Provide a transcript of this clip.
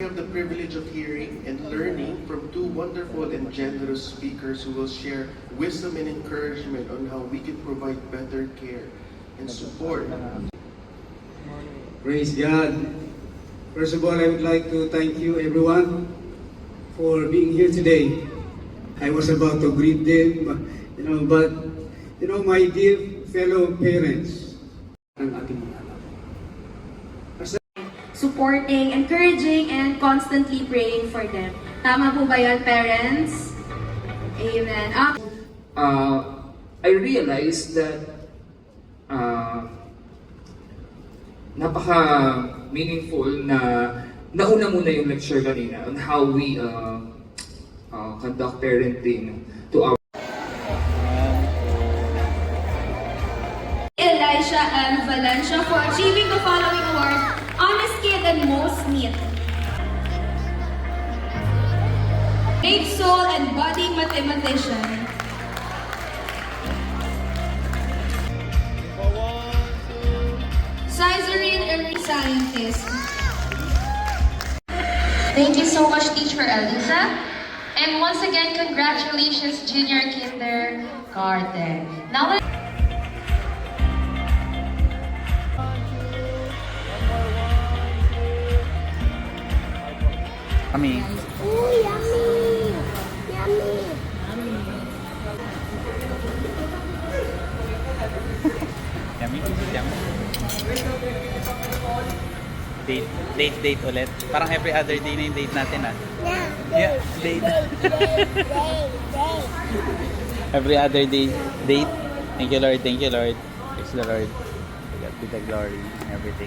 have the privilege of hearing and learning from two wonderful and generous speakers who will share wisdom and encouragement on how we can provide better care and support. Praise God. First of all, I would like to thank you everyone for being here today. I was about to greet them, but my dear fellow parents, ang ating mga anak. Supporting, encouraging, and constantly praying for them. Tama po ba yan, parents? Amen. I realized that napaka-meaningful na nauna muna yung lecture kanina on how we conduct parenting to our Elisha and Valencia for achieving the following award: Honest Kid and Most Neat. Brave Soul and Budding Mathematician. Caesarine Early Scientist. Thank you so much, Teacher Eliza. And once again, congratulations, Junior Kindergarten. Now let Yummy. Ooh, yummy! Yummy! Yummy? Yummy. Date ulit. Parang every other day na yung date natin ah. Yeah, date. Every other day, date. Thank you Lord, thank you Lord. Praise the Lord. God be the glory and everything.